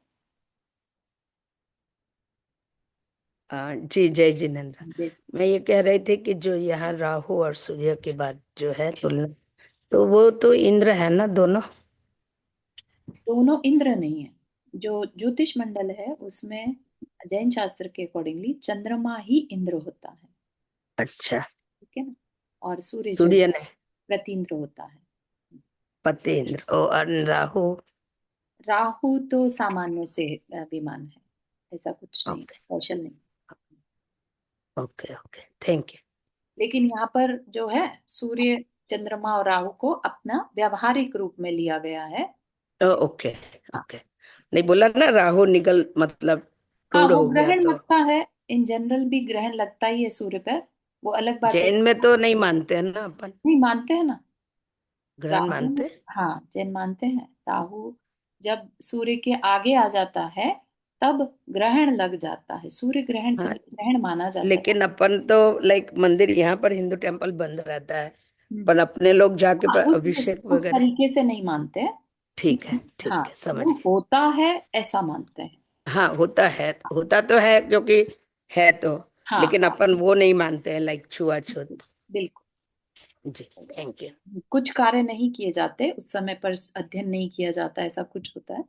जी, जय जिनेन्द्र। जय जी। मैं ये कह रही थी कि जो यहाँ राहु और सूर्य की बात जो है तुलना, तो वो तो इंद्र है ना दोनों। दोनों इंद्र नहीं है। जो ज्योतिष मंडल है उसमें जैन शास्त्र के अकॉर्डिंगली चंद्रमा ही इंद्र होता है। अच्छा। ठीक है ना। और सूर्य जो सूर्य ने प्रतीन्द्र होता है। पति इंद्र और राहु। राहु तो सामान्य से विमान है, ऐसा कुछ नहीं, ओके, स्पेशल नहीं। Okay, okay, thank you. लेकिन यहाँ पर जो है सूर्य, चंद्रमा और राहु को अपना व्यावहारिक रूप में लिया गया है। Okay, okay. नहीं बोला ना, राहु निगल मतलब हाँ टूट वो हो गया ग्रहण तो। लगता है, इन जनरल भी ग्रहण लगता ही है सूर्य पर। वो अलग बात है। जैन में तो नहीं मानते हैं ना अपन, नहीं मानते हैं ना। ग्रहण राहु, मानते। हाँ जैन मानते हैं। राहु जब सूर्य के आगे आ जाता है तब ग्रहण लग जाता है, सूर्य ग्रहण हाँ, ग्रहण माना जाता है। लेकिन अपन तो लाइक मंदिर यहाँ पर हिंदू टेम्पल बंद रहता है, हम्म। पर अपने लोग जाके हाँ अभिषेक उस वगैरह। तरीके से नहीं मानते हैं। ठीक है, लेकिन हाँ ठीक है, समझ वो गए। होता है ऐसा मानते हैं। हाँ, होता है, होता तो है क्योंकि है तो। हाँ लेकिन अपन वो नहीं मानते हैं लाइक छुआछूत। बिल्कुल। जी, थैंक यू। कुछ कार्य नहीं किए जाते उस समय पर, अध्ययन नहीं किया जाता, ऐसा कुछ होता है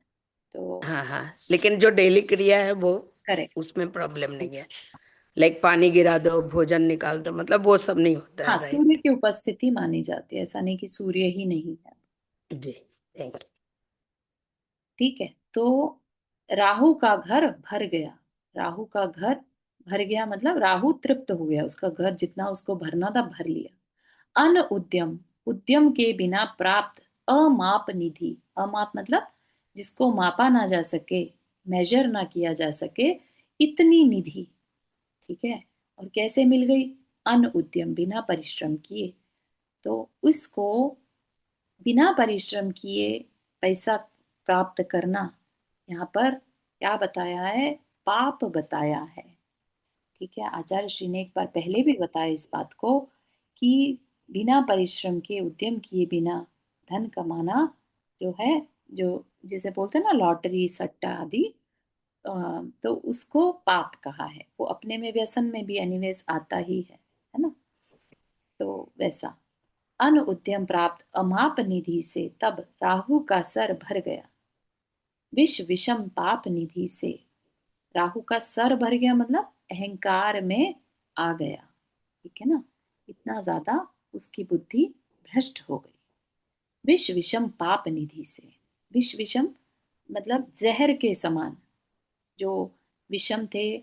तो। हाँ, हाँ, लेकिन जो डेली क्रिया है वो, करेक्ट। उसमें प्रॉब्लम नहीं है। लाइक पानी गिरा दो, भोजन निकाल दो, मतलब वो सब नहीं होता हाँ है, सूर्य राइट। की उपस्थिति मानी जाती है, ऐसा नहीं कि सूर्य ही नहीं है। जी, थैंक ठीक है। तो राहु का घर भर गया। राहु का घर भर गया मतलब राहु तृप्त हो गया, उसका घर जितना उसको भरना था भर लिया। अन उद्यम, उद्यम के बिना प्राप्त अमाप निधि। अमाप मतलब जिसको मापा ना जा सके, मेजर ना किया जा सके, इतनी निधि। ठीक है। और कैसे मिल गई? अन उद्यम, बिना परिश्रम किए। तो उसको बिना परिश्रम किए पैसा प्राप्त करना, यहाँ पर क्या बताया है? पाप बताया है। ठीक है। आचार्य श्री ने एक बार पहले भी बताया इस बात को कि बिना परिश्रम के, उद्यम किए बिना धन कमाना जो है, जो जिसे बोलते हैं ना लॉटरी सट्टा आदि, तो उसको पाप कहा है। वो अपने में व्यसन में भी अनिवेश आता ही है ना। तो वैसा अन उद्यम प्राप्त अमाप निधि से तब राहु का सर भर गया। विष विषम पाप निधि से राहु का सर भर गया मतलब अहंकार में आ गया। ठीक है ना। इतना ज्यादा उसकी बुद्धि भ्रष्ट हो गई। विष विषम पाप निधि से, विष विषम मतलब जहर के समान, जो विषम थे,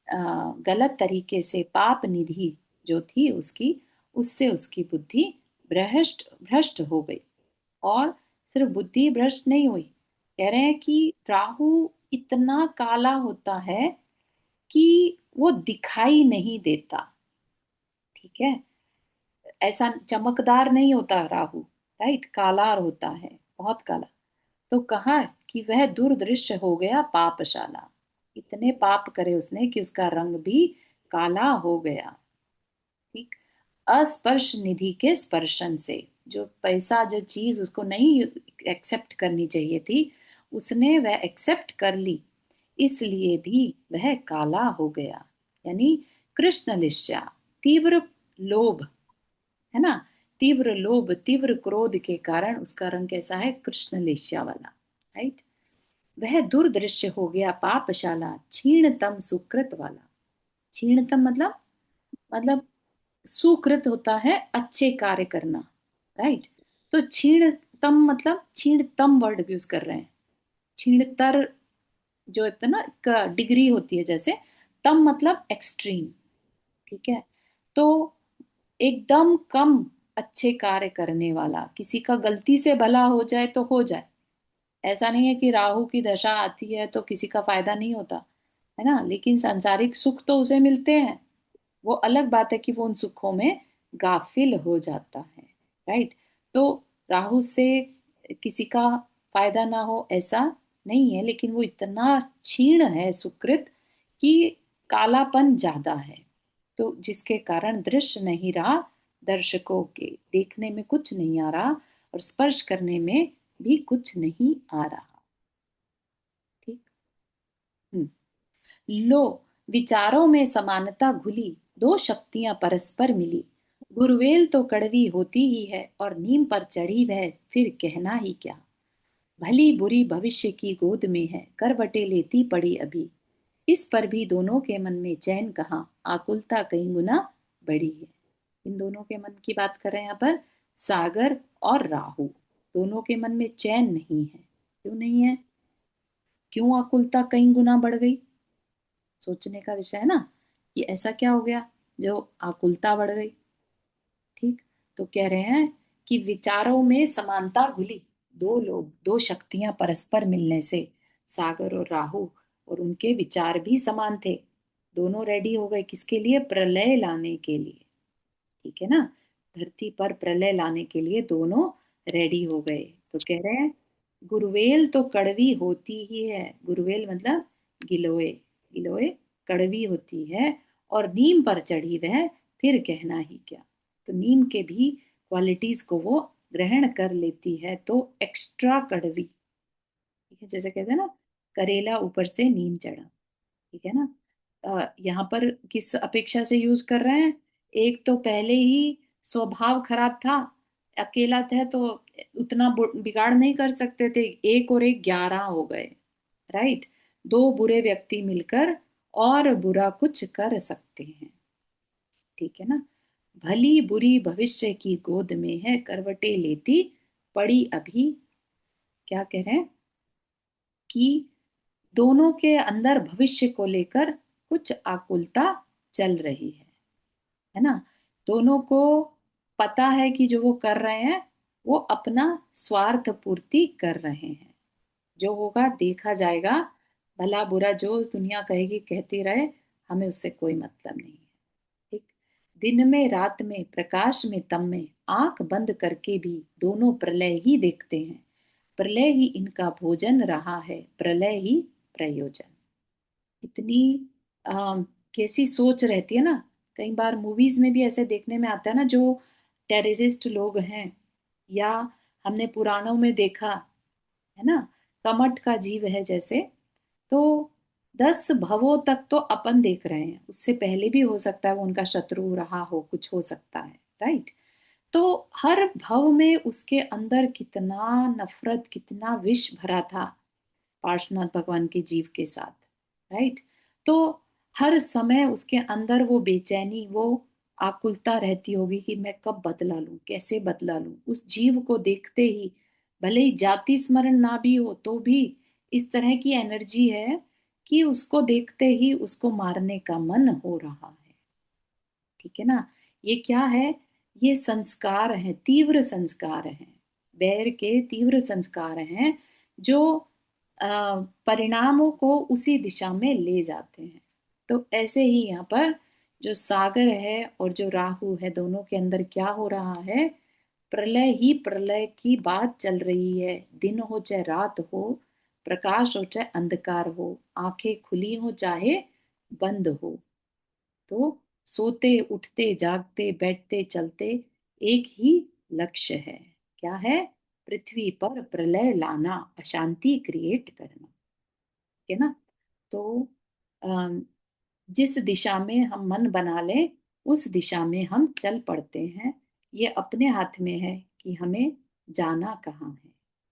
गलत तरीके से पाप निधि जो थी उसकी, उससे उसकी बुद्धि भ्रष्ट भ्रष्ट हो गई। और सिर्फ बुद्धि भ्रष्ट नहीं हुई, कह रहे हैं कि राहु इतना काला होता है कि वो दिखाई नहीं देता। ठीक है। ऐसा चमकदार नहीं होता राहु, राइट, काला होता है, बहुत काला। तो कहा कि वह दूरदृश्य हो गया पापशाला। इतने पाप करे उसने कि उसका रंग भी काला हो गया। ठीक। अस्पर्श निधि के स्पर्शन से, जो पैसा, जो चीज उसको नहीं एक्सेप्ट करनी चाहिए थी, उसने वह एक्सेप्ट कर ली, इसलिए भी वह काला हो गया। यानी कृष्ण लिस्या, तीव्र लोभ, है ना। तीव्र लोभ, तीव्र क्रोध के कारण उसका रंग कैसा है? कृष्ण लेस्या वाला, राइट। वह दुर्दृश्य हो गया पापशाला, क्षीणतम सुकृत वाला। क्षीणतम मतलब सुकृत होता है अच्छे कार्य करना, राइट। तो क्षीणतम मतलब क्षीणतम वर्ड यूज कर रहे हैं। क्षीणतर जो है ना, एक डिग्री होती है जैसे, तम मतलब एक्सट्रीम। ठीक है। तो एकदम कम अच्छे कार्य करने वाला, किसी का गलती से भला हो जाए तो हो जाए। ऐसा नहीं है कि राहु की दशा आती है तो किसी का फायदा नहीं होता, है ना। लेकिन सांसारिक सुख तो उसे मिलते हैं। वो अलग बात है कि वो उन सुखों में गाफिल हो जाता है, राइट। तो राहु से किसी का फायदा ना हो ऐसा नहीं है, लेकिन वो इतना क्षीण है सुकृत कि कालापन ज्यादा है, तो जिसके कारण दृश्य नहीं रहा दर्शकों के देखने में कुछ नहीं आ रहा और स्पर्श करने में भी कुछ नहीं आ रहा। ठीक। हम्म। लो, विचारों में समानता घुली, दो शक्तियां परस्पर मिली। गुरुवेल तो कड़वी होती ही है और नीम पर चढ़ी वह फिर कहना ही क्या। भली बुरी भविष्य की गोद में है, करवटें लेती पड़ी अभी। इस पर भी दोनों के मन में चैन कहाँ, आकुलता कई गुना बढ़ी है। इन दोनों के मन की बात कर रहे हैं यहाँ पर, सागर और राहु। दोनों के मन में चैन नहीं है। क्यों नहीं है? क्यों आकुलता कई गुना बढ़ गई? सोचने का विषय है ना, कि ऐसा क्या हो गया जो आकुलता बढ़ गई। ठीक। तो कह रहे हैं कि विचारों में समानता घुली, दो लोग, दो शक्तियां परस्पर मिलने से, सागर और राहु, और उनके विचार भी समान थे। दोनों रेडी हो गए किसके लिए? प्रलय लाने के लिए। ठीक है ना, धरती पर प्रलय लाने के लिए दोनों रेडी हो गए। तो कह रहे हैं गुरुवेल तो कड़वी होती ही है, गुरुवेल मतलब गिलोय, गिलोय कड़वी होती है, और नीम पर चढ़ी वह फिर कहना ही क्या। तो नीम के भी क्वालिटीज को वो ग्रहण कर लेती है, तो एक्स्ट्रा कड़वी। ठीक है, जैसे कहते हैं ना, करेला ऊपर से नीम चढ़ा। ठीक है ना। यहाँ पर किस अपेक्षा से यूज कर रहे हैं? एक तो पहले ही स्वभाव खराब था, अकेला था तो उतना बिगाड़ नहीं कर सकते थे, एक और एक 11 हो गए। राइट। दो बुरे व्यक्ति मिलकर और बुरा कुछ कर सकते हैं। ठीक है ना। भली बुरी भविष्य की गोद में है, करवटें लेती पड़ी अभी। क्या कह रहे हैं? कि दोनों के अंदर भविष्य को लेकर कुछ आकुलता चल रही है ना। दोनों को पता है कि जो वो कर रहे हैं वो अपना स्वार्थ पूर्ति कर रहे हैं। जो होगा देखा जाएगा, भला बुरा जो दुनिया कहेगी कहती रहे, हमें उससे कोई मतलब नहीं है। ठीक। दिन में रात में, प्रकाश में तम में, आंख बंद करके भी दोनों प्रलय ही देखते हैं। प्रलय ही इनका भोजन रहा है, प्रलय ही प्रयोजन। इतनी कैसी सोच रहती है ना। कई बार मूवीज में भी ऐसे देखने में आता है ना, जो टेररिस्ट लोग हैं, या हमने पुराणों में देखा है ना, कमट का जीव है जैसे। तो 10 भवों तक तो अपन देख रहे हैं, उससे पहले भी हो सकता है वो उनका शत्रु रहा हो, कुछ हो सकता है। राइट। तो हर भव में उसके अंदर कितना नफरत, कितना विष भरा था पार्श्वनाथ भगवान के जीव के साथ। राइट। तो हर समय उसके अंदर वो बेचैनी, वो आकुलता रहती होगी कि मैं कब बदला लूं, कैसे बदला लूं। उस जीव को देखते ही, भले ही जाति स्मरण ना भी हो तो भी, इस तरह की एनर्जी है कि उसको देखते ही उसको मारने का मन हो रहा है। ठीक है ना। ये क्या है? ये संस्कार है, तीव्र संस्कार हैं, बैर के तीव्र संस्कार हैं, जो परिणामों को उसी दिशा में ले जाते हैं। तो ऐसे ही यहाँ पर जो सागर है और जो राहु है, दोनों के अंदर क्या हो रहा है? प्रलय ही प्रलय की बात चल रही है। दिन हो चाहे रात हो, प्रकाश हो चाहे अंधकार हो, आंखें खुली हो चाहे बंद हो, तो सोते उठते जागते बैठते चलते एक ही लक्ष्य है। क्या है? पृथ्वी पर प्रलय लाना, अशांति क्रिएट करना। ठीक है ना। तो अम, जिस दिशा में हम मन बना लें, उस दिशा में हम चल पड़ते हैं। ये अपने हाथ में है कि हमें जाना कहाँ है।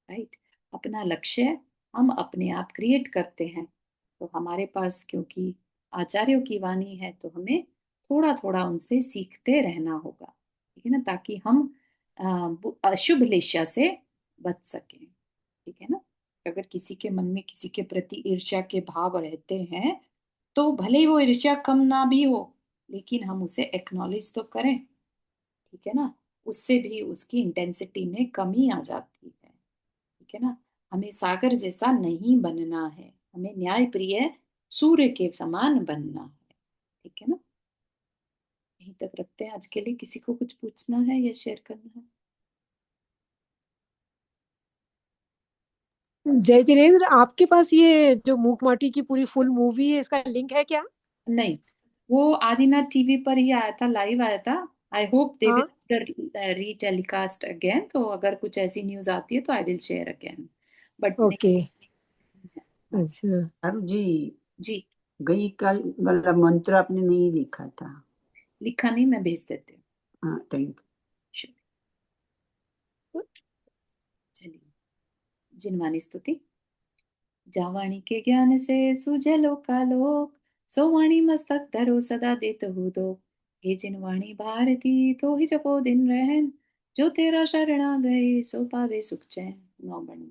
राइट। अपना लक्ष्य हम अपने आप क्रिएट करते हैं। तो हमारे पास क्योंकि आचार्यों की वाणी है, तो हमें थोड़ा थोड़ा उनसे सीखते रहना होगा। ठीक है ना, ताकि हम अशुभ लेशा से बच सकें। ठीक है ना। अगर किसी के मन में किसी के प्रति ईर्ष्या के भाव रहते हैं, तो भले ही वो ईर्ष्या कम ना भी हो, लेकिन हम उसे एक्नॉलेज तो करें। ठीक है ना। उससे भी उसकी इंटेंसिटी में कमी आ जाती है। ठीक है ना। हमें सागर जैसा नहीं बनना है, हमें न्याय प्रिय सूर्य के समान बनना है। ठीक है ना। यहीं तक रखते हैं आज के लिए। किसी को कुछ पूछना है या शेयर करना है? जय जिनेन्द्र, आपके पास ये जो मूक माटी की पूरी फुल मूवी है, इसका लिंक है क्या? नहीं, वो आदिनाथ टीवी पर ही आया था, लाइव आया था। आई होप दे हाँ विल रीटेलीकास्ट अगेन, तो अगर कुछ ऐसी न्यूज आती है तो I will share again, but नहीं। ओके हाँ अच्छा अब जी जी, गई कल वाला मंत्र आपने नहीं लिखा था। लिखा नहीं, मैं भेज देती हूँ। हाँ थैंक Sure. चलिए, जिनवानी स्तुति। जावाणी के ज्ञान से सूझे लोकालोक, सो वाणी मस्तक धरो सदा देत हो दो। हे जिनवाणी भारती तो ही जपो दिन रहन, जो तेरा शरणा गए सो पावे सुख चैन। नौ बन।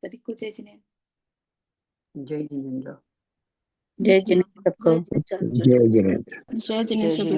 सभी को जय जिनेन्द्र। जय जिनेन्द्र। जय जिनेन्द्र सबको। जय जिनेन्द्र। जय जिनेन्द्र।